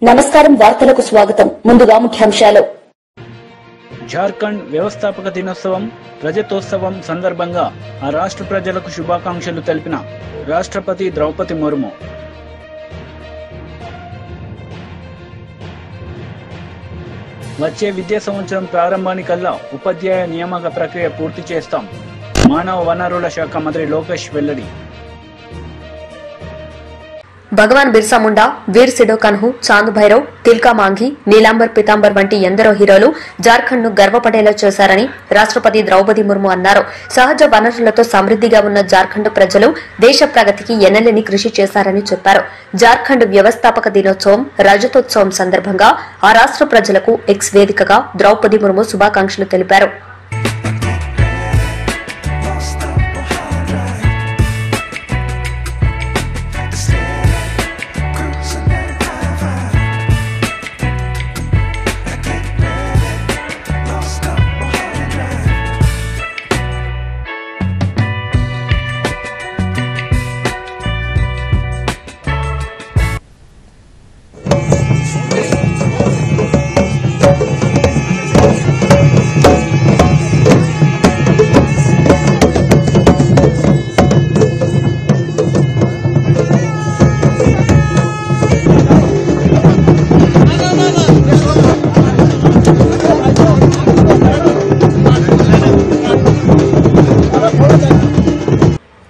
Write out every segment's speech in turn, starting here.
నమస్కారం వార్తలకు స్వాగతం ముందుగా ముఖ్యాంశాలు జార్ఖండ్ వ్యవస్థాపక దినోత్సవం రజతోత్సవం సందర్భంగా ఆ రాష్ట్ర ప్రజలకు శుభాకాంక్షలు తెలిపిన రాష్ట్రపతి ద్రౌపది ముర్ము వచ్చే విద్యా సంవత్సరం ప్రారంభానికల్లా ఉపాధ్యాయ నియామక ప్రక్రియ పూర్తి చేస్తాం మానవ వనరుల శాఖ మంత్రి లోకేష్ వెల్లడి భగవాన్ బిర్సా ముండా, వీర్ సిడో కన్హు, చాంద్ భైరవ్, తిల్కా మాంఘీ, నీలాంబర్ పితాంబర్ వంటి ఎందరో హీరోలు జార్ఖండ్ ను గర్వపడేలా చేశారని రాష్ట్రపతి ద్రౌపది ముర్ము అన్నారు. సహజ వనరులతో సమృద్దిగా ఉన్న జార్ఖండ్ ప్రజలు దేశ ప్రగతికి ఎనలేని కృషి చేశారని చెప్పారు. జార్ఖండ్ వ్యవస్థాపక దినోత్సవం రజతోత్సవం సందర్భంగా ఆ రాష్ట్ర ప్రజలకు ఎక్స్ వేదికగా ద్రౌపది ముర్ము శుభాకాంక్షలు తెలిపారు.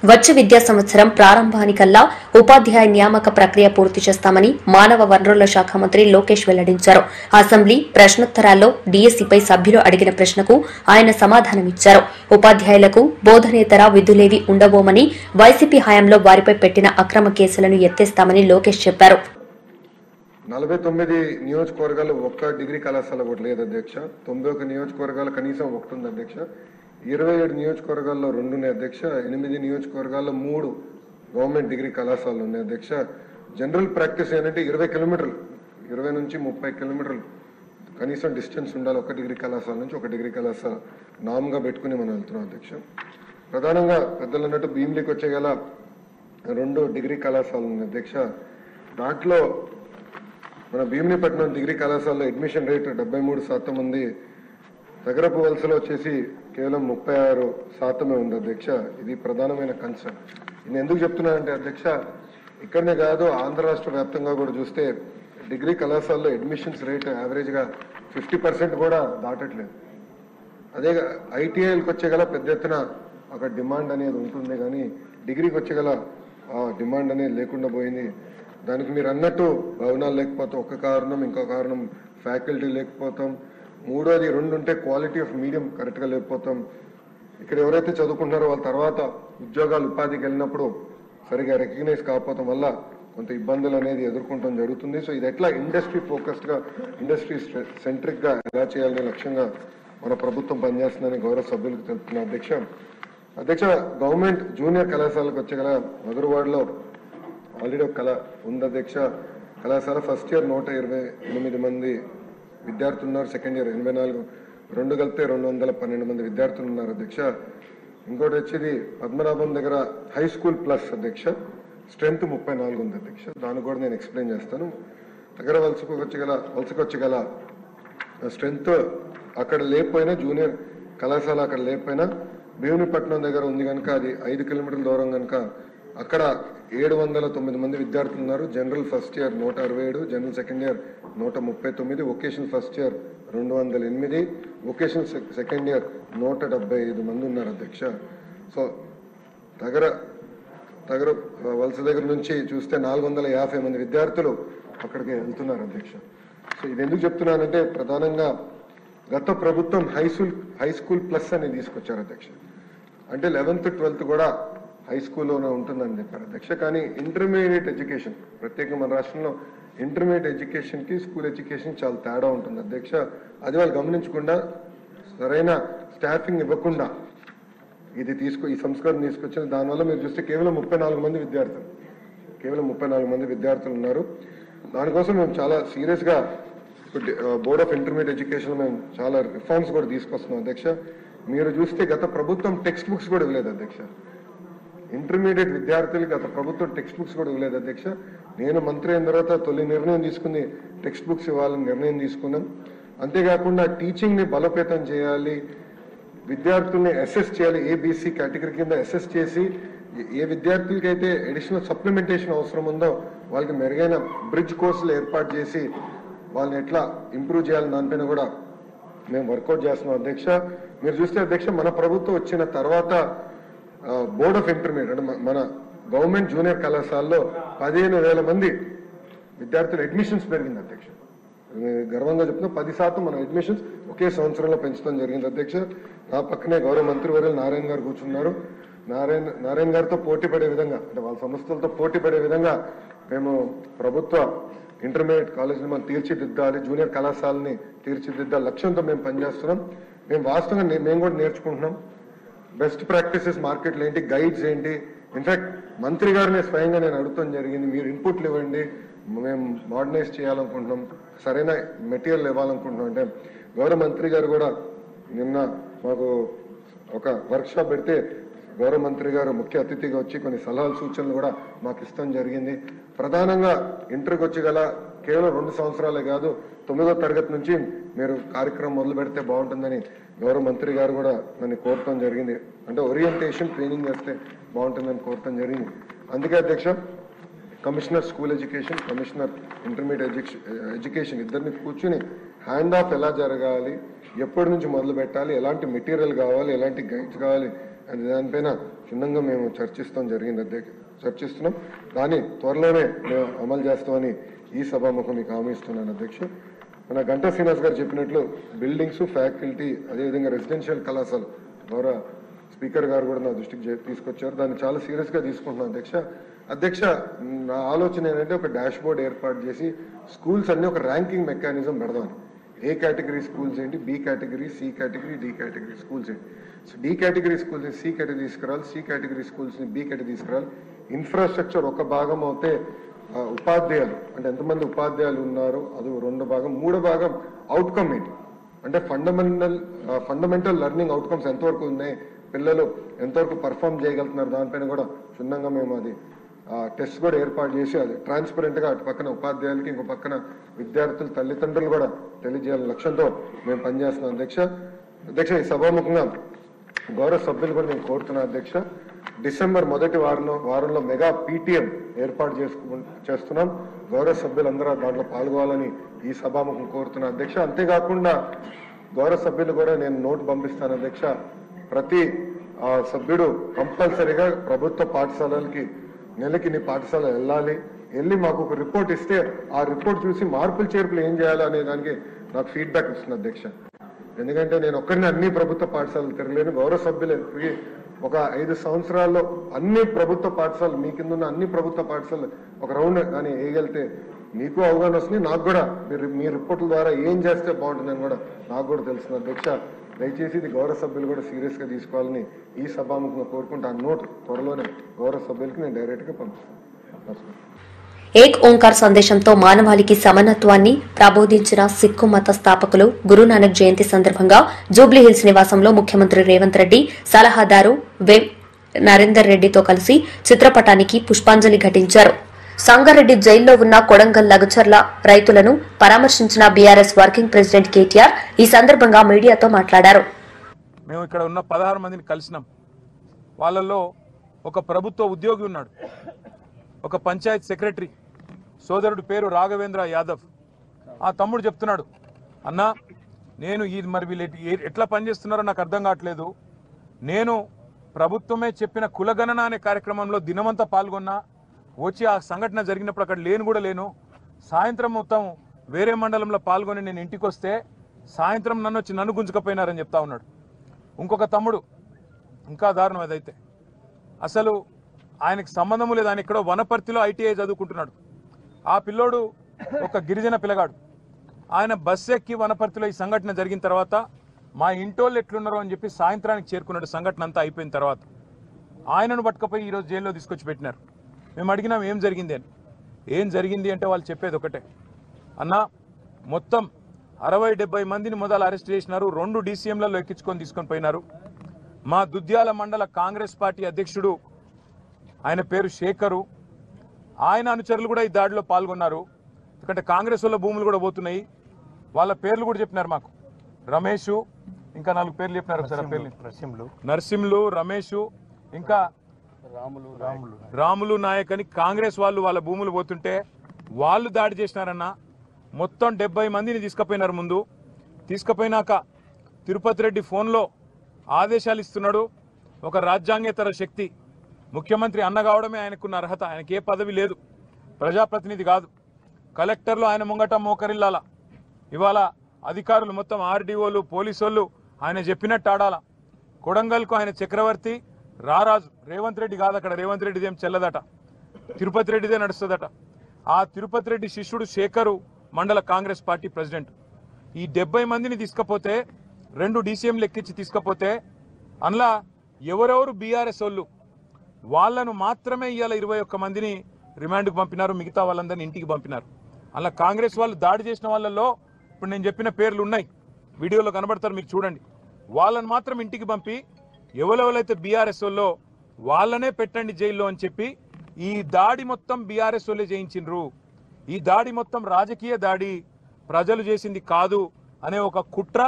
వచ్చే విద్యా సంవత్సరం ప్రారంభానికల్లా ఉపాధ్యాయ నియామక ప్రక్రియ పూర్తి చేస్తామని మానవ వనరుల శాఖ మంత్రి లోకేష్ వెల్లడించారు. అసెంబ్లీ ప్రశ్నోత్తరాల్లో డీఎస్సీపై సభ్యులు అడిగిన ప్రశ్నకు ఆయన సమాధానమిచ్చారు. ఉపాధ్యాయులకు బోధనేతర విధులేవి ఉండబోమని వైసీపీ హయాంలో వారిపై పెట్టిన అక్రమ కేసులను ఎత్తేస్తామని లోకేష్ చెప్పారు. 49 నియోజకవర్గాలు ఒక్క డిగ్రీ కళాశాల కూడా లేదు అధ్యక్ష. 91 నియోజకవర్గాలు కనీసం ఒకటి ఉంది అధ్యక్ష. 27 నియోజకవర్గాల్లో 2 ఉన్నాయి అధ్యక్ష. 8 నియోజకవర్గాల్లో 3 గవర్నమెంట్ డిగ్రీ కళాశాలలు ఉన్నాయి అధ్యక్ష. జనరల్ ప్రాక్టీస్ ఏంటంటే 20 కిలోమీటర్లు 20 నుంచి 30 కిలోమీటర్లు కనీసం డిస్టెన్స్ ఉండాలి ఒక డిగ్రీ కళాశాల నుంచి ఒక డిగ్రీ కళాశాల నామ్గా పెట్టుకుని మనం వెళ్తున్నాం అధ్యక్ష. ప్రధానంగా పెద్దలు అన్నట్టు భీమిలీకి వచ్చే గల 2 డిగ్రీ కళాశాలలు ఉన్నాయి అధ్యక్ష. దాంట్లో మన భీమిలీపట్నం డిగ్రీ కళాశాలలో అడ్మిషన్ రేట్ 73% ఉంది. నగరపు వలసలో వచ్చేసి కేవలం 36% ఉంది అధ్యక్ష. ఇది ప్రధానమైన కన్సర్న్. నేను ఎందుకు చెప్తున్నానంటే అధ్యక్ష, ఇక్కడనే కాదు ఆంధ్ర రాష్ట్ర వ్యాప్తంగా కూడా చూస్తే డిగ్రీ కళాశాలలో అడ్మిషన్స్ రేట్ యావరేజ్గా 50% కూడా దాటట్లేదు. అదే ఐటీఐలకు వచ్చే గల పెద్ద ఎత్తున అక్కడ డిమాండ్ అనేది ఉంటుంది, కానీ డిగ్రీకి వచ్చే గల డిమాండ్ అనేది లేకుండా పోయింది. దానికి మీరు అన్నట్టు భవనాలు లేకపోతే ఒక కారణం, ఇంకో కారణం ఫ్యాకల్టీ లేకపోతాం, మూడోది 2 ఉంటే క్వాలిటీ ఆఫ్ మీడియం కరెక్ట్గా లేకపోతాం. ఇక్కడ ఎవరైతే చదువుకుంటున్నారో వాళ్ళ తర్వాత ఉద్యోగాలు ఉపాధికి వెళ్ళినప్పుడు సరిగా రికగ్నైజ్ కాకపోవడం వల్ల కొంత ఇబ్బందులు అనేది ఎదుర్కొంటాం జరుగుతుంది. సో ఇది ఎట్లా ఇండస్ట్రీ ఫోకస్డ్గా ఇండస్ట్రీ సెంట్రిక్గా ఎలా చేయాలనే లక్ష్యంగా మన ప్రభుత్వం పనిచేస్తుందని గౌరవ సభ్యులకు తెలుపుతున్న అధ్యక్ష గవర్నమెంట్ జూనియర్ కళాశాలకు వచ్చే గల మధురవాడలో ఆల్రెడీ ఒక ఉంది అధ్యక్ష. కళాశాల ఫస్ట్ ఇయర్ 128 మంది విద్యార్థులు ఉన్నారు. సెకండ్ ఇయర్ 84, 2 కలిపితే 212 మంది విద్యార్థులు ఉన్నారు అధ్యక్ష. ఇంకోటి వచ్చేది పద్మనాభం దగ్గర హై స్కూల్ ప్లస్ అధ్యక్ష, స్ట్రెంత్ 34 ఉంది అధ్యక్ష. దాన్ని కూడా నేను ఎక్స్ప్లెయిన్ చేస్తాను. దగ్గర వలసకొచ్చగల స్ట్రెంత్ అక్కడ లేకపోయినా, జూనియర్ కళాశాల అక్కడ లేకపోయినా భీమునిపట్నం దగ్గర ఉంది కనుక అది 5 కిలోమీటర్ల దూరం కనుక అక్కడ 709 మంది విద్యార్థులు ఉన్నారు. General first year 167, general second year 139, vocational first year 208, vocational second year 175 మంది ఉన్నారు అధ్యక్ష. సో దగ్గర వలస దగ్గర నుంచి చూస్తే 450 మంది విద్యార్థులు అక్కడికి వెళ్తున్నారు అధ్యక్ష. సో ఇది ఎందుకు చెప్తున్నానంటే ప్రధానంగా గత ప్రభుత్వం హై స్కూల్ ప్లస్ అని తీసుకొచ్చారు అధ్యక్ష. అంటే 11th 12th కూడా హై స్కూల్లోనే ఉంటుందని చెప్పారు అధ్యక్ష. కానీ ఇంటర్మీడియట్ ఎడ్యుకేషన్ ప్రత్యేకంగా మన రాష్ట్రంలో ఇంటర్మీడియట్ ఎడ్యుకేషన్కి స్కూల్ ఎడ్యుకేషన్ చాలా తేడా ఉంటుంది అధ్యక్ష. అది వాళ్ళు గమనించకుండా సరైన స్టాఫింగ్ ఇవ్వకుండా ఈ సంస్కరణ తీసుకొచ్చిన దానివల్ల మీరు చూస్తే కేవలం 34 మంది విద్యార్థులు ఉన్నారు. దానికోసం మేము చాలా సీరియస్గా బోర్డ్ ఆఫ్ ఇంటర్మీడియట్ ఎడ్యుకేషన్ మేము చాలా రిఫార్మ్స్ కూడా తీసుకొస్తున్నాం అధ్యక్ష. మీరు చూస్తే గత ప్రభుత్వం టెక్స్ట్ బుక్స్ కూడా ఇవ్వలేదు అధ్యక్ష. ఇంటర్మీడియట్ విద్యార్థులకు గత ప్రభుత్వం టెక్స్ట్ బుక్స్ కూడా ఇవ్వలేదు అధ్యక్ష. నేను మంత్రి అయిన తర్వాత తొలి నిర్ణయం తీసుకుంది టెక్స్ట్ బుక్స్ ఇవ్వాలని నిర్ణయం తీసుకున్నాం. అంతేకాకుండా టీచింగ్ని బలోపేతం చేయాలి, విద్యార్థుల్ని అసెస్ చేయాలి, ఏబీసీ కేటగిరీ కింద అసెస్ చేసి ఏ విద్యార్థులకైతే అడిషనల్ సప్లిమెంటేషన్ అవసరం ఉందో వాళ్ళకి మెరుగైన బ్రిడ్జ్ కోర్సులు ఏర్పాటు చేసి వాళ్ళని ఎట్లా ఇంప్రూవ్ చేయాలని దానిపైన కూడా మేము వర్కౌట్ చేస్తున్నాం అధ్యక్ష. మీరు చూస్తే అధ్యక్ష, మన ప్రభుత్వం వచ్చిన తర్వాత బోర్డ్ ఆఫ్ ఇంటర్మీడియట్ అంటే మన గవర్నమెంట్ జూనియర్ కళాశాలలో 15,000 మంది విద్యార్థుల అడ్మిషన్స్ పెరిగింది అధ్యక్ష. గర్వంగా చెప్తున్నా 10% మన అడ్మిషన్స్ ఒకే సంవత్సరంలో పెంచడం జరిగింది అధ్యక్ష. నా పక్కనే గౌరవ మంత్రివర్యులు నారాయణ గారు కూర్చున్నారు. నారాయణ గారితో పోటీ పడే విధంగా అంటే వాళ్ళ సంస్థలతో పోటీ పడే విధంగా మేము ప్రభుత్వ ఇంటర్మీడియట్ కాలేజీని మనం తీర్చిదిద్దాలి, జూనియర్ కళాశాలని తీర్చిదిద్దాలి లక్ష్యంతో మేము పనిచేస్తున్నాం. మేము వాస్తవంగా మేము కూడా నేర్చుకుంటున్నాం. బెస్ట్ ప్రాక్టీసెస్ మార్కెట్లు ఏంటి, గైడ్స్ ఏంటి. ఇన్ఫాక్ట్ మంత్రి గారిని స్వయంగా నేను అడుగుతాం జరిగింది, మీరు ఇన్పుట్లు ఇవ్వండి, మేము మోడర్నైజ్ చేయాలనుకుంటున్నాం, సరైన మెటీరియల్ ఇవ్వాలనుకుంటున్నాం. అంటే గౌరవ మంత్రి గారు కూడా నిన్న మాకు ఒక వర్క్షాప్ పెడితే గౌరవ మంత్రి గారు ముఖ్య అతిథిగా వచ్చి కొన్ని సలహాలు సూచనలు కూడా మాకు ఇష్టం జరిగింది. ప్రధానంగా ఇంటర్కి వచ్చి గల కేవలం 2 సంవత్సరాలే కాదు, 9వ తరగతి నుంచి మీరు కార్యక్రమం మొదలు పెడితే బాగుంటుందని గౌరవ మంత్రి గారు కూడా నన్ను కోరటం జరిగింది. అంటే ఓరియంటేషన్ ట్రైనింగ్ చేస్తే బాగుంటుందని కోరటం జరిగింది. అందుకే అధ్యక్ష, commissioner school education, commissioner intermediate education ఇద్దరిని కూర్చుని హ్యాండ్ ఆఫ్ ఎలా జరగాలి, ఎప్పటి నుంచి మొదలు పెట్టాలి, ఎలాంటి మెటీరియల్ కావాలి, ఎలాంటి గైడ్స్ కావాలి అని దానిపైన క్షుణ్ణంగా మేము చర్చిస్తున్నాం. దాన్ని త్వరలోనే మేము అమలు చేస్తామని ఈ సభాముఖం మీకు హామీ ఇస్తున్నాను అధ్యక్ష. మన గంటా శ్రీనివాస్ గారు చెప్పినట్లు బిల్డింగ్స్, ఫ్యాకల్టీ, అదేవిధంగా రెసిడెన్షియల్ కళాశాల ద్వారా స్పీకర్ గారు కూడా నా దృష్టికి తీసుకొచ్చారు. దాన్ని చాలా సీరియస్గా తీసుకుంటున్నాం అధ్యక్ష. నా ఆలోచన ఏంటంటే ఒక డాష్ బోర్డ్ ఏర్పాటు చేసి స్కూల్స్ అన్ని ఒక ర్యాంకింగ్ మెకానిజం పెడదామని. ఏ కేటగిరీ స్కూల్స్ ఏంటి, B category, C category, D category schools ఏంటి. సో డి కేటగిరీ స్కూల్స్ని సి కేటగిరీ తీసుకురావాలి, సి కేటగిరీ స్కూల్స్ని బి కేటగిరీ తీసుకురావాలి. ఇన్ఫ్రాస్ట్రక్చర్ ఒక భాగం అవుతే ఉపాధ్యాయులు అంటే ఎంతమంది ఉపాధ్యాయులు ఉన్నారు అది 2 భాగం, 3 భాగం అవుట్కమ్ ఏంటి అంటే ఫండమెంటల్ లెర్నింగ్ అవుట్కమ్స్ ఎంతవరకు ఉన్నాయి, పిల్లలు ఎంతవరకు పర్ఫామ్ చేయగలుగుతున్నారు, దానిపైన కూడా క్షుణ్ణంగా మేము అది టెస్ట్ కూడా ఏర్పాటు చేసి అది ట్రాన్స్పరెంట్గా అటు పక్కన ఉపాధ్యాయులకి ఇంకో పక్కన విద్యార్థులు తల్లిదండ్రులు కూడా తెలియజేయాలనే లక్ష్యంతో మేము పనిచేస్తున్నాం అధ్యక్ష. ఈ సభాముఖంగా గౌరవ సభ్యులు కూడా నేను కోరుతున్నాను అధ్యక్ష. డిసెంబర్ మొదటి వారంలో మెగా పీటీఎం ఏర్పాటు చేస్తున్నాం. గౌరవ సభ్యులందరూ దాంట్లో పాల్గొవాలని ఈ సభాముఖం కోరుతున్నా అధ్యక్ష. అంతేకాకుండా గౌరవ సభ్యులు కూడా నేను నోటు పంపిస్తాను అధ్యక్ష. ప్రతి సభ్యుడు కంపల్సరీగా ప్రభుత్వ పాఠశాలలకి నెలకి నీ పాఠశాల వెళ్ళి మాకు ఒక రిపోర్ట్ ఇస్తే ఆ రిపోర్ట్ చూసి మార్పులు చేర్పులు ఏం చేయాలి అనే దానికి నాకు ఫీడ్బ్యాక్ ఇస్తుంది అధ్యక్ష. ఎందుకంటే నేను ఒక్కరిని అన్ని ప్రభుత్వ పాఠశాలలు తిరగలేను. గౌరవ సభ్యులు ఒక 5 సంవత్సరాల్లో అన్ని ప్రభుత్వ పాఠశాలలు మీ కింద ఉన్న అన్ని ప్రభుత్వ పాఠశాలలు ఒక రౌండ్ కానీ వేయగలితే మీకు అవగాహన వస్తుంది, నాకు కూడా మీ రిపోర్ట్ల ద్వారా ఏం చేస్తే బాగుంటుందని కూడా నాకు కూడా తెలుస్తుంది అధ్యక్ష. దయచేసి ఇది గౌరవ సభ్యులు కూడా సీరియస్గా తీసుకోవాలని ఈ సభాముఖంగా కోరుకుంటూ ఆ నోట్ త్వరలోనే గౌరవ సభ్యులకి నేను డైరెక్ట్గా పంపిస్తాను. ఏక్ ఓంకార్ సందేశంతో మానవాళికి సమానత్వాన్ని ప్రబోధించిన సిక్కు మత స్థాపకులు గురునానక్ జయంతి సందర్భంగా జూబ్లీహిల్స్ నివాసంలో ముఖ్యమంత్రి రేవంత్ రెడ్డి సలహాదారు నరేందర్ రెడ్డితో కలిసి చిత్రపటానికి పుష్పాంజలి ఘటించారు. సంగారెడ్డి జైల్లో ఉన్న కొడంగల్ లగచర్ల రైతులను పరామర్శించిన బీఆర్ఎస్ వర్కింగ్ ప్రెసిడెంట్ కేటీఆర్ ఈ సందర్భంగా మీడియాతో మాట్లాడారు. మేము ఇక్కడ ఉన్న 16 మందిని కలిసినాం. వాళ్ళల్లో ఒక ప్రభుత్వ ఉద్యోగి ఉన్నాడు, ఒక పంచాయత్ సెక్రటరీ సోదరుడు పేరు రాఘవేంద్ర యాదవ్. ఆ తమ్ముడు చెప్తున్నాడు, అన్నా నేను మరి వీళ్ళు ఎట్లా పనిచేస్తున్నారో నాకు అర్థం కావట్లేదు. నేను ప్రభుత్వమే చెప్పిన కులగణన అనే కార్యక్రమంలో దినమంతా పాల్గొన్నా, వచ్చి ఆ సంఘటన జరిగినప్పుడు అక్కడ లేను. సాయంత్రం మొత్తం వేరే మండలంలో పాల్గొని నేను ఇంటికి వస్తే సాయంత్రం నన్ను గుంజుకపోయినారని చెప్తా ఉన్నాడు. ఇంకొక తమ్ముడు ఇంకా దారుణం అదైతే, అసలు ఆయనకు సంబంధం లేదు, ఆయన ఎక్కడో వనపర్తిలో ఐటీఐ చదువుకుంటున్నాడు. ఆ పిల్లోడు ఒక గిరిజన పిల్లగాడు. ఆయన బస్సు ఎక్కి వనపర్తిలో ఈ సంఘటన జరిగిన తర్వాత మా ఇంటోళ్ళు ఎట్లున్నారో అని చెప్పి సాయంత్రానికి చేరుకున్నాడు. సంఘటన అంతా అయిపోయిన తర్వాత ఆయనను పట్టుకపోయి ఈరోజు జైల్లో తీసుకొచ్చి పెట్టినారు. మేము అడిగినాం ఏం జరిగింది అని. ఏం జరిగింది అంటే వాళ్ళు చెప్పేది ఒకటే, అన్నా మొత్తం 60-70 మందిని మొదలు అరెస్ట్ చేసినారు, 2 DCMలలో ఎక్కించుకొని తీసుకొని పోయినారు. మా దుద్యాల మండల కాంగ్రెస్ పార్టీ అధ్యక్షుడు ఆయన పేరు శేఖరు, ఆయన అనుచరులు కూడా ఈ దాడిలో పాల్గొన్నారు. ఎందుకంటే కాంగ్రెస్ వాళ్ళ భూములు కూడా పోతున్నాయి. వాళ్ళ పేర్లు కూడా చెప్పినారు మాకు. రమేష్, ఇంకా 4 పేర్లు చెప్పినారు సార్. పేర్లు నరసింహులు, రమేష్, ఇంకా రాములు నాయక్ అని కాంగ్రెస్ వాళ్ళు వాళ్ళ భూములు పోతుంటే వాళ్ళు దాడి చేసినారన్న. మొత్తం 70 మందిని తీసుకుపోయినారు. ముందు తీసుకుపోయినాక తిరుపతి రెడ్డి ఫోన్లో ఆదేశాలు ఇస్తున్నాడు. ఒక రాజ్యాంగేతర శక్తి, ముఖ్యమంత్రి అన్న కావడమే ఆయనకున్న అర్హత. ఆయనకి ఏ పదవి లేదు, ప్రజాప్రతినిధి కాదు. కలెక్టర్లు ఆయన ముంగట మోకరిల్లాల. ఇవాళ అధికారులు మొత్తం ఆర్డీఓలు, పోలీసోళ్ళు ఆయన చెప్పినట్టు ఆడాల. కొడంగల్కు ఆయన చక్రవర్తి, రారాజు. రేవంత్ రెడ్డి కాదు, అక్కడ రేవంత్ రెడ్డిది ఏం చెల్లదట, తిరుపతి రెడ్డిదే నడుస్తుందట. ఆ తిరుపతి రెడ్డి శిష్యుడు శేఖరు మండల కాంగ్రెస్ పార్టీ ప్రెసిడెంట్. ఈ 70 మందిని తీసుకపోతే 2 డీసీఎంలు ఎక్కించి తీసుకపోతే అందులో ఎవరెవరు బీఆర్ఎస్ వాళ్ళు వాళ్ళను మాత్రమే ఇవాళ 21 మందిని రిమాండ్కు పంపినారు. మిగతా వాళ్ళందరినీ ఇంటికి పంపినారు. అలా కాంగ్రెస్ వాళ్ళు దాడి చేసిన వాళ్ళల్లో ఇప్పుడు నేను చెప్పిన పేర్లు ఉన్నాయి, వీడియోలో కనబడతారు, మీరు చూడండి. వాళ్ళని మాత్రం ఇంటికి పంపి ఎవరెవరైతే బీఆర్ఎస్ వాళ్ళో వాళ్ళనే పెట్టండి జైల్లో అని చెప్పి ఈ దాడి మొత్తం బీఆర్ఎస్ వాళ్ళే చేయించిండ్రు. ఈ దాడి మొత్తం రాజకీయ దాడి, ప్రజలు చేసింది కాదు అనే ఒక కుట్ర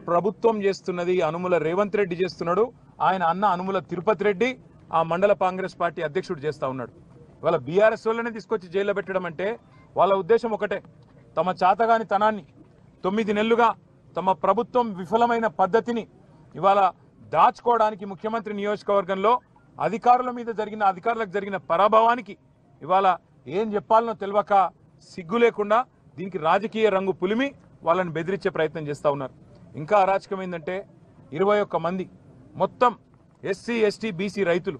ప్రభుత్వం చేస్తున్నది. అనుముల రేవంత్ రెడ్డి చేస్తున్నాడు. ఆయన అన్న అనుముల తిరుపతి రెడ్డి ఆ మండల కాంగ్రెస్ పార్టీ అధ్యక్షుడు చేస్తా ఉన్నాడు. వాళ్ళ బీఆర్ఎస్ వాళ్ళనే తీసుకొచ్చి జైల్లో పెట్టడం అంటే వాళ్ళ ఉద్దేశం ఒకటే, తమ చాతగాని తనాన్ని 9 నెలలుగా తమ ప్రభుత్వం విఫలమైన పద్ధతిని ఇవాళ దాచుకోవడానికి, ముఖ్యమంత్రి నియోజకవర్గంలో అధికారులకు జరిగిన పరాభవానికి ఇవాళ ఏం చెప్పాలనో తెలియక సిగ్గు లేకుండా దీనికి రాజకీయ రంగు పులిమి వాళ్ళని బెదిరించే ప్రయత్నం చేస్తూ ఉన్నారు. ఇంకా అరాచకం ఏంటంటే 21 మంది మొత్తం ఎస్సీ, ఎస్టీ, బీసీ రైతులు.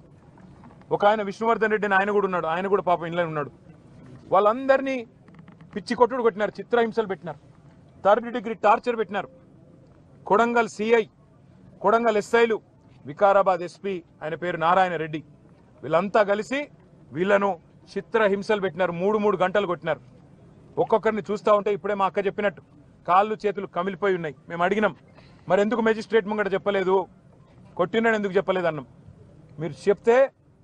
ఒక ఆయన విష్ణువర్ధన్ రెడ్డి అని ఆయన కూడా ఉన్నాడు. ఆయన కూడా పాపం ఇంట్లో ఉన్నాడు. వాళ్ళందరినీ పిచ్చి కొట్టుడు కొట్టినారు, చిత్రహింసలు పెట్టినారు, 3rd డిగ్రీ టార్చర్ పెట్టినారు. కొడంగల్ సిఐ, కొడంగల్ ఎస్ఐలు, వికారాబాద్ ఎస్పీ ఆయన పేరు నారాయణ రెడ్డి, వీళ్ళంతా కలిసి వీళ్ళను చిత్రహింసలు పెట్టినారు. 3 గంటలు కొట్టినారు. ఒక్కొక్కరిని చూస్తూ ఉంటే ఇప్పుడే మా అక్క చెప్పినట్టు కాళ్ళు చేతులు కమిలిపోయి ఉన్నాయి. మేము అడిగినాం, మరి ఎందుకు మెజిస్ట్రేట్ ముంగట చెప్పలేదు, కొట్టినాడు ఎందుకు చెప్పలేదు అన్నాం. మీరు చెప్తే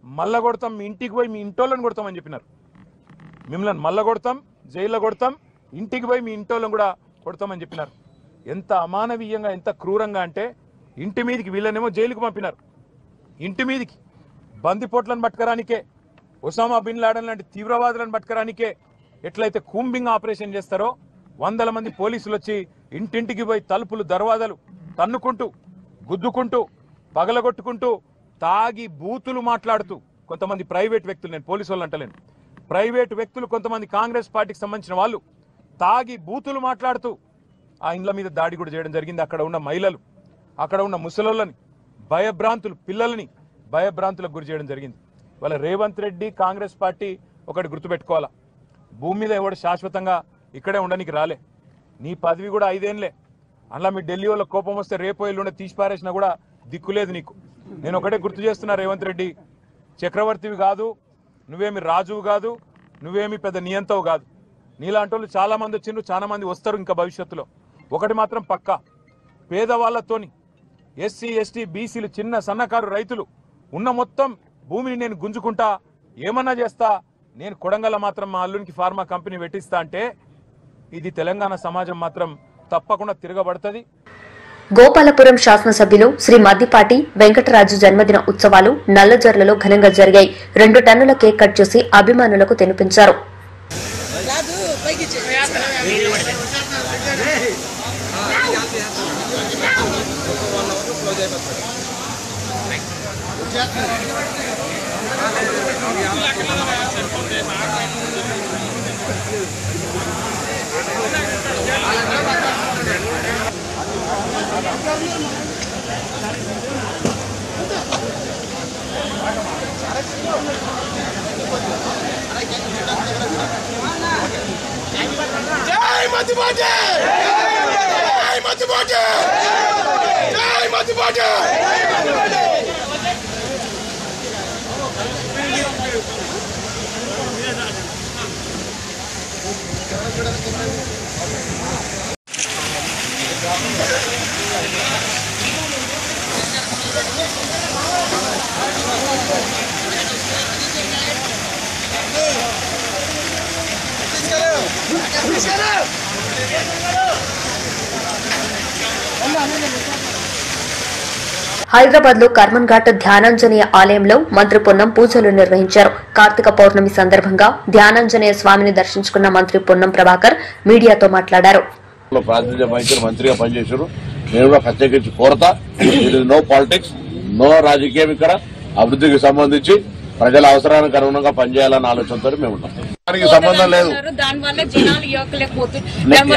మళ్ళా కొడతాం, మీ ఇంటికి పోయి మీ ఇంటోళ్ళని కొడతామని చెప్పినారు. మిమ్మల్ని మళ్ళా కొడతాం, జైల్లో కొడతాం, ఇంటికి పోయి మీ ఇంటోళ్ళని కూడా కొడతామని చెప్పినారు. ఎంత అమానవీయంగా, ఎంత క్రూరంగా అంటే ఇంటి మీదికి వీళ్ళనేమో జైలుకు పంపినారు. ఇంటి మీదికి బందిపోట్లను పట్టుకరానికే, ఒసామా బిన్ లాడెన్ లాంటి తీవ్రవాదులను పట్టుకరానికే ఎట్లయితే కూంబింగ్ ఆపరేషన్ చేస్తారో 100 మంది పోలీసులు వచ్చి ఇంటింటికి పోయి తలుపులు, దర్వాజాలు తన్నుకుంటూ, గుద్దుకుంటూ, పగలగొట్టుకుంటూ, తాగి బూతులు మాట్లాడుతూ, కొంతమంది ప్రైవేట్ వ్యక్తులు, నేను పోలీసు వాళ్ళు అంటలేను, ప్రైవేట్ వ్యక్తులు కొంతమంది కాంగ్రెస్ పార్టీకి సంబంధించిన వాళ్ళు తాగి బూతులు మాట్లాడుతూ ఆ ఇండ్ల మీద దాడి కూడా చేయడం జరిగింది. అక్కడ ఉన్న మహిళలు, అక్కడ ఉన్న ముసలోళ్ళని భయభ్రాంతులు, పిల్లలని భయభ్రాంతులకు గురి చేయడం జరిగింది. వాళ్ళ రేవంత్ రెడ్డి కాంగ్రెస్ పార్టీ ఒకటి గుర్తుపెట్టుకోవాలా, భూమి మీద ఎవడు శాశ్వతంగా ఇక్కడే ఉండడానికి రాలే. నీ పదవి కూడా 5 ఏళ్ళే. అలా మీ ఢిల్లీ వాళ్ళ కోపం వస్తే రేపో ఎల్లుండే తీసి పారేసినా కూడా దిక్కులేదు నీకు. నేను ఒకటే గుర్తు చేస్తున్నా, రేవంత్ రెడ్డి చక్రవర్తివి కాదు, నువ్వేమి రాజువు కాదు, నువ్వేమి పెద్ద నియంతవు కాదు. నీలాంటి వాళ్ళు చాలా మంది వచ్చిండ్రు, చాలా మంది వస్తారు ఇంకా భవిష్యత్తులో. ఒకటి మాత్రం పక్కా, పేదవాళ్లతోని, ఎస్సీ, ఎస్టీ, బీసీలు, చిన్న సన్నకారు రైతులు ఉన్న మొత్తం భూమిని నేను గుంజుకుంటా, ఏమన్నా చేస్తా, నేను కొడంగల్ మాత్రం మా అల్లునికి ఫార్మా కంపెనీ పెట్టిస్తా అంటే ఇది తెలంగాణ సమాజం మాత్రం తప్పకుండా తిరగబడుతుంది. గోపాలపురం శాసనసభ్యులు శ్రీ మద్దిపాటి వెంకటరాజు జన్మదిన ఉత్సవాలు నల్లజర్లలో ఘనంగా జరిగాయి. 2 టన్నుల కేక్ కట్ చేసి అభిమానులకు తినిపించారు. జై మద్దిపాటి! జై మద్దిపాటి! జై మద్దిపాటి! Hey! హైదరాబాద్ లో కర్మన్ ఘాట్ ధ్యానాంజనేయ ఆలయంలో మంత్రి పొన్నం పూజలు నిర్వహించారు. కార్తీక పౌర్ణమి సందర్భంగా ధ్యానాంజనేయ స్వామిని దర్శించుకున్న మంత్రి పొన్నం ప్రభాకర్ మీడియాతో మాట్లాడారు. ప్రాతినిధ్య వహించిన మంత్రిగా పనిచేశారు. నేను కూడా ప్రత్యేకించి కోరతా, నో పాలిటిక్స్, నో రాజకీయం. ఇక్కడ అభివృద్ధికి సంబంధించి ప్రజల అవసరానికి అనుగుణంగా పనిచేయాలన్న ఆలోచనతో మేము ఉన్నాం. దానికి సంబంధం లేదు.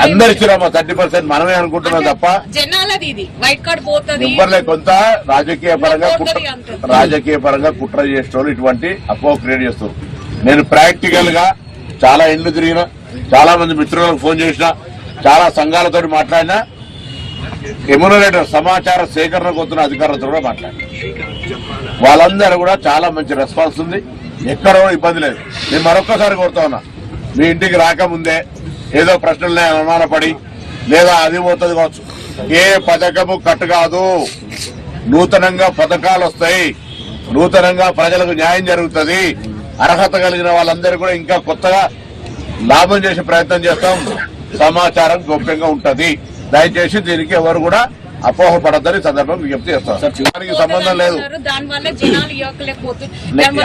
అందరు ఇచ్చిరామా 30% మనమే అనుకుంటున్నాం తప్ప ఇవ్వలే. కొంత రాజకీయ పరంగా కుట్ర చేసేవాళ్ళు ఇటువంటి అపోహ క్రియేట్ చేస్తారు. నేను ప్రాక్టికల్ గా చాలా ఇండ్లు తిరిగిన, చాలా మంది మిత్రులకు ఫోన్ చేసిన, చాలా సంఘాలతో మాట్లాడినా, ఎమ్యూనరేటర్ సమాచార సేకరణ కోతున్న అధికారులతో కూడా మాట్లాడినా వాళ్ళందరూ కూడా చాలా మంచి రెస్పాన్స్ ఉంది. ఎక్కడో ఇబ్బంది లేదు. నేను మరొక్కసారి కోరుతా ఉన్నా, మీ ఇంటికి రాకముందే ఏదో ప్రశ్నలనే అనుమానపడి లేదా అది పోతుంది కావచ్చు. ఏ పథకము కట్టు కాదు. నూతనంగా పథకాలు వస్తాయి, నూతనంగా ప్రజలకు న్యాయం జరుగుతుంది. అర్హత కలిగిన వాళ్ళందరూ కూడా ఇంకా కొత్తగా లాభం చేసే ప్రయత్నం చేస్తాం. సమాచారం గోప్యంగా ఉంటది. దయచేసి దీనికి ఎవరు కూడా అపోహపడద్దని సందర్భం విజ్ఞప్తి చేస్తాం. దానికి సంబంధం లేదు.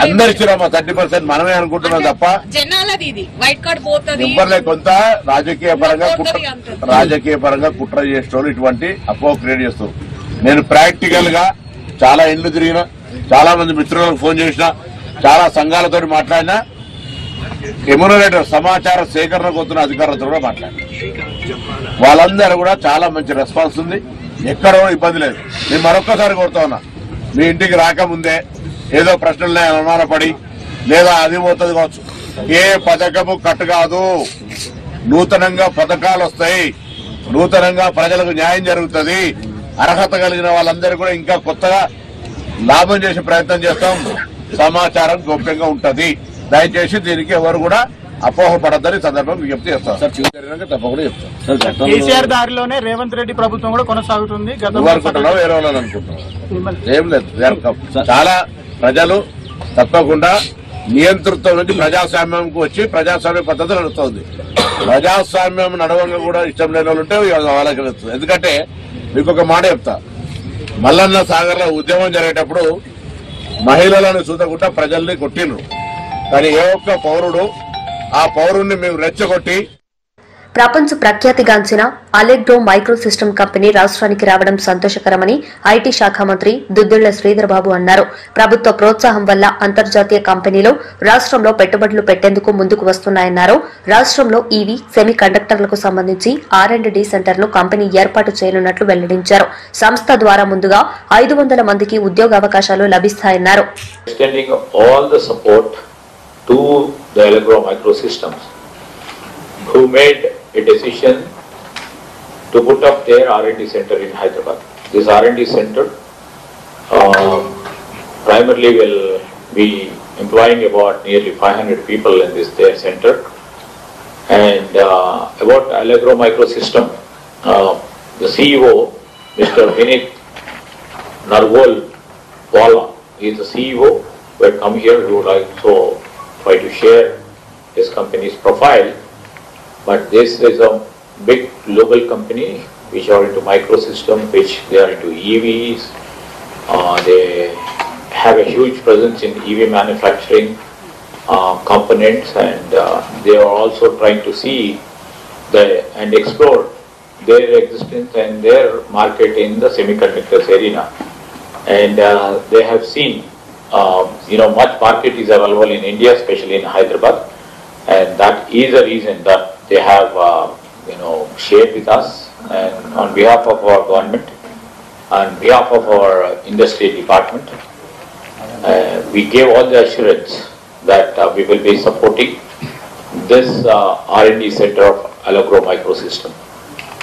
అందరు ఇచ్చిరామా 30% మనమే అనుకుంటున్నాం తప్ప ఇవ్వలే. కొంత రాజకీయ పరంగా కుట్ర చేసేవాళ్ళు ఇటువంటి అపోహ క్రియేట్ చేస్తారు. నేను ప్రాక్టికల్ గా చాలా ఇండ్లు తిరిగిన, చాలా మంది మిత్రులకు ఫోన్ చేసిన, చాలా సంఘాలతో మాట్లాడినా, ఎమ్యూనరేటర్ సమాచార సేకరణ కోతున్న అధికారులతో కూడా మాట్లాడినా వాళ్ళందరూ కూడా చాలా మంచి రెస్పాన్స్ ఉంది. ఎక్కడో ఇబ్బంది లేదు. నేను మరొక్కసారి కోరుతా ఉన్నా, మీ ఇంటికి రాకముందే ఏదో ప్రశ్నలనే అనుమానపడి లేదా అది పోతుంది కావచ్చు. ఏ పథకము కట్టు కాదు. నూతనంగా పథకాలు వస్తాయి, నూతనంగా ప్రజలకు న్యాయం జరుగుతుంది. అర్హత కలిగిన వాళ్ళందరూ కూడా ఇంకా కొత్తగా లాభం చేసే ప్రయత్నం చేస్తాం. సమాచారం గోప్యంగా ఉంటది. దయచేసి దీనికి ఎవరు కూడా అపోహపడద్దని సందర్భం విజ్ఞప్తి చేస్తాం. తప్పకుండా చెప్తాం. కేసీఆర్ దారిలోనే రేవంత్ రెడ్డి ప్రభుత్వం కూడా కొనసాగుతుంది. అనుకుంటున్నాం, వేరే వాళ్ళని అనుకుంటున్నాం. ఏం లేదు. చాలా ప్రజలు తప్పకుండా నియంతృత్వం నుంచి ప్రజాస్వామ్యంకు వచ్చి ప్రజాస్వామ్య పద్ధతి నడుస్తుంది. ప్రజాస్వామ్యం నడవంగా కూడా ఇష్టం లేని వాళ్ళు ఉంటే వాళ్ళకి వెళ్తుంది. ఎందుకంటే మీకు ఒక మాట చెప్తా, మల్లన్న సాగర్ లో ఉద్యమం జరిగేటప్పుడు మహిళలను చూడకుండా ప్రజల్ని కొట్టిండ్రు. కానీ ఏ ఒక్క పౌరుడు ఆ పౌరుణ్ణి మేము రెచ్చగొట్టి. ప్రపంచ ప్రఖ్యాతిగాంచిన అలెగ్రో మైక్రో సిస్టమ్ కంపెనీ రాష్ట్రానికి రావడం సంతోషకరమని ఐటీ శాఖ మంత్రి దుద్దిళ్ల శ్రీధర్ బాబు అన్నారు. ప్రభుత్వ ప్రోత్సాహం వల్ల అంతర్జాతీయ కంపెనీలు రాష్ట్రంలో పెట్టుబడులు పెట్టేందుకు ముందుకు వస్తున్నాయన్నారు. రాష్ట్రంలో ఈవీ, సెమీ కండక్టర్లకు సంబంధించి R&D సెంటర్ను కంపెనీ ఏర్పాటు చేయనున్నట్లు వెల్లడించారు. సంస్థ ద్వారా ముందుగా 500 మందికి ఉద్యోగావకాశాలు లభిస్తాయన్నారు. To the Allegro Microsystems, who made a decision to put up their R&D center in Hyderabad. This R&D center primarily will be employing about nearly 500 people in this their center. And about Allegro Microsystem, the CEO, Mr. Vinit Narwal-Wala, he is the CEO. Will come here. He would like to try to share his company's profile, but this is a big global company which are into microsystem, which they are into EVs. They have a huge presence in EV manufacturing components, and they are also trying to see and explore their existence and their market in the semiconductors arena. And they have seen much market is available in India, especially in Hyderabad, and that is the reason that they have, shared with us. And on behalf of our government, on behalf of our industry department, we gave all the assurance that we will be supporting this R&D center of Allegro Microsystem.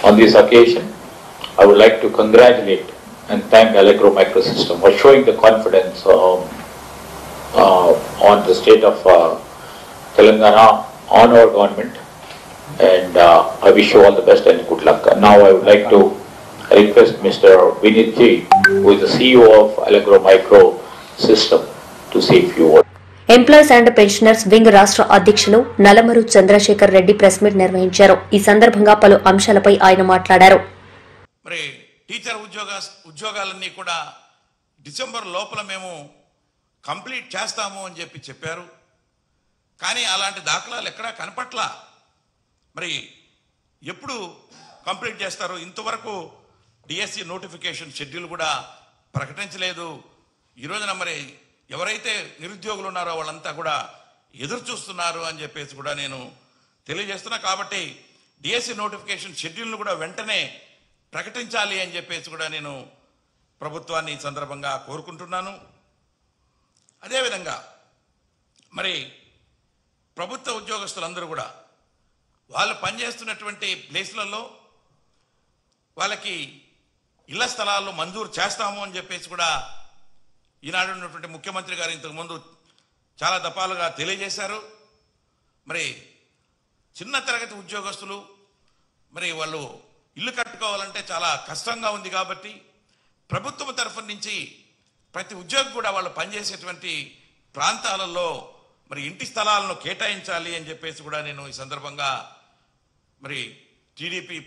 On this occasion, I would like to congratulate and thank Allegro Microsystem for showing the confidence on the state of Telangana, on our government, and I wish you all the best and good luck. Now I would like to request Mr. Vinit Ji, who is the CEO of Allegro Microsystem, to say a few words. Employees and pensioners wing రాష్ట్ర అధ్యక్షులు నలమరు Chandrasekhar Reddy press meet నిర్వహించారు. ఈ సందర్భంగా పలు అంశాలపై ఆయన మాట్లాడారు. మరి టీచర్ ఉద్యోగాలన్నీ కూడా డిసెంబర్ లోపల మేము కంప్లీట్ చేస్తాము అని చెప్పారు. కానీ అలాంటి దాఖలాలు ఎక్కడా కనపట్లా. మరి ఎప్పుడు కంప్లీట్ చేస్తారు? ఇంతవరకు డిఎస్సి నోటిఫికేషన్ షెడ్యూల్ కూడా ప్రకటించలేదు. ఈ రోజున మరి ఎవరైతే నిరుద్యోగులు ఉన్నారో వాళ్ళంతా కూడా ఎదురు చూస్తున్నారు అని చెప్పేసి కూడా నేను తెలియజేస్తున్నా. కాబట్టి డిఎస్సి నోటిఫికేషన్ షెడ్యూల్ను కూడా వెంటనే ప్రకటించాలి అని చెప్పేసి కూడా నేను ప్రభుత్వాన్ని ఈ సందర్భంగా కోరుకుంటున్నాను. అదేవిధంగా మరి ప్రభుత్వ ఉద్యోగస్తులందరూ కూడా వాళ్ళు పనిచేస్తున్నటువంటి ప్లేస్లలో వాళ్ళకి ఇళ్ల స్థలాల్లో మంజూరు చేస్తాము అని చెప్పేసి కూడా ఈనాడు ఉన్నటువంటి ముఖ్యమంత్రి గారు ఇంతకుముందు చాలా దఫాలుగా తెలియజేశారు. మరి చిన్న తరగతి ఉద్యోగస్తులు మరి వాళ్ళు ఇల్లు కట్టుకోవాలంటే చాలా కష్టంగా ఉంది. కాబట్టి ప్రభుత్వం తరఫు నుంచి ప్రతి ఉద్యోగి కూడా వాళ్ళు పనిచేసేటువంటి ప్రాంతాలలో మరి ఇంటి స్థలాలను కేటాయించాలి అని చెప్పేసి కూడా నేను ఈ సందర్భంగా మరి టీడీపీ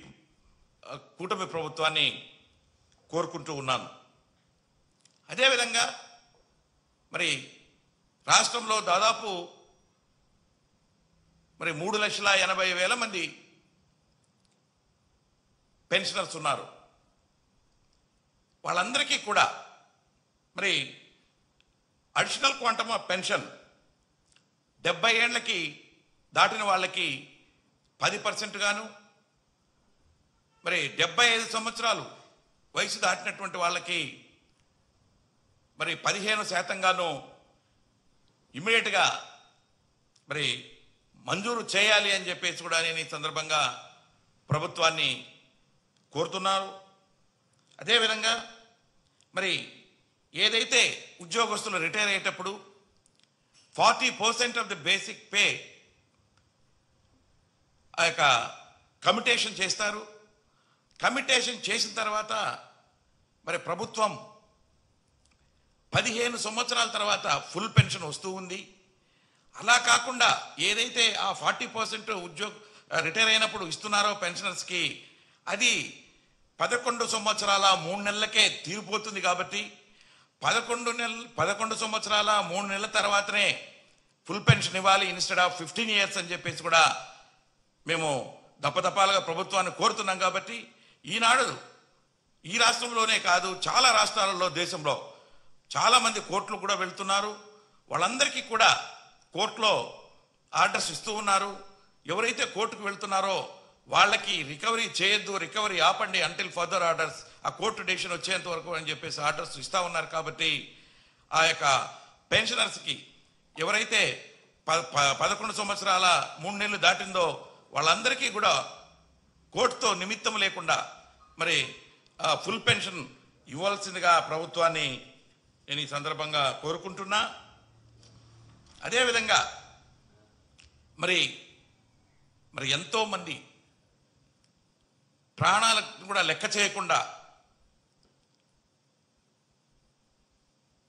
కూటమి ప్రభుత్వాన్ని కోరుకుంటూ ఉన్నాను. అదేవిధంగా మరి రాష్ట్రంలో దాదాపు మరి 3,80,000 మంది పెన్షనర్స్ ఉన్నారు. వాళ్ళందరికీ కూడా మరి అడిషనల్ క్వాంటమ్ ఆఫ్ పెన్షన్ 70 ఏళ్లకి దాటిన వాళ్ళకి 10% గాను, మరి 75 సంవత్సరాలు వయసు దాటినటువంటి వాళ్ళకి మరి 15% గాను ఇమ్మీడియట్గా మరి మంజూరు చేయాలి అని చెప్పేసి కూడా నేను ఈ సందర్భంగా ప్రభుత్వాన్ని కోరుతున్నారు. అదేవిధంగా మరి ఏదైతే ఉద్యోగస్తులు రిటైర్ అయ్యేటప్పుడు 40% ఆఫ్ ది బేసిక్ పే ఆ యొక్క కమిటేషన్ చేస్తారు. కమిటేషన్ చేసిన తర్వాత మరి ప్రభుత్వం 15 సంవత్సరాల తర్వాత ఫుల్ పెన్షన్ వస్తూ ఉంది. అలా కాకుండా ఏదైతే ఆ 40% రిటైర్ అయినప్పుడు ఇస్తున్నారో పెన్షనర్స్కి అది 11 సంవత్సరాల 3 నెలలకే తీరిపోతుంది. కాబట్టి 11 సంవత్సరాల 3 నెలల తర్వాతనే ఫుల్ పెన్షన్ ఇవ్వాలి ఇన్స్టెడ్ ఆఫ్ 15 years అని చెప్పేసి కూడా మేము దప్పదప్పాలుగా ప్రభుత్వాన్ని కోరుతున్నాం. కాబట్టి ఈనాడు ఈ రాష్ట్రంలోనే కాదు చాలా రాష్ట్రాలలో దేశంలో చాలామంది కోర్టులు కూడా వెళ్తున్నారు. వాళ్ళందరికీ కూడా కోర్టులో ఆర్డర్స్ ఇస్తూ ఉన్నారు. ఎవరైతే కోర్టుకు వెళ్తున్నారో వాళ్ళకి రికవరీ చేయొద్దు, రికవరీ ఆపండి అంటిల్ ఫర్దర్ ఆర్డర్స్, ఆ కోర్టు డెసిషన్ వచ్చేంత వరకు అని చెప్పేసి ఆర్డర్స్ ఇస్తూ ఉన్నారు. కాబట్టి ఆ యొక్క పెన్షనర్స్కి ఎవరైతే 11 సంవత్సరాల 3 నెలలు దాటిందో వాళ్ళందరికీ కూడా కోర్టుతో నిమిత్తం లేకుండా మరి ఫుల్ పెన్షన్ ఇవ్వాల్సిందిగా ప్రభుత్వాన్ని నేను ఈ సందర్భంగా కోరుకుంటున్నా. అదేవిధంగా మరి ఎంతోమంది ప్రాణాలకు కూడా లెక్క చేయకుండా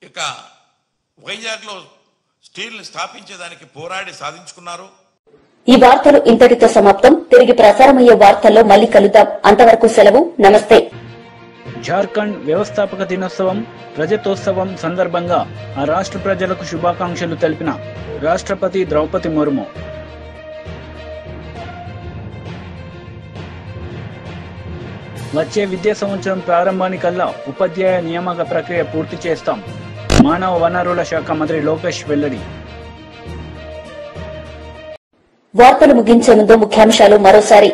ఇక వైజాగ్లో స్టీల్ని స్థాపించేదానికి పోరాడి సాధించుకున్నారు. ఈ వార్తలు ఇంతటితో సమాప్తం. తిరిగి ప్రసారమయ్యే వార్తల్లో మళ్లీ కలుద్దాం. అంతవరకు సెలవు. నమస్తే. జార్ఖండ్ వ్యవస్థాపక దినోత్సవం రజతోత్సవం సందర్భంగా ఆ రాష్ట్ర ప్రజలకు శుభాకాంక్షలు తెలిపిన రాష్ట్రపతి ద్రౌపది ముర్ము. వచ్చే విద్యా సంవత్సరం ప్రారంభానికల్లా ఉపాధ్యాయ నియామక ప్రక్రియ పూర్తి చేస్తాం. మానవ వనరుల శాఖ మంత్రి లోకేష్ వెల్లడి. వార్తలు ముగించే ముందు ముఖ్యాంశాలు మరోసారి.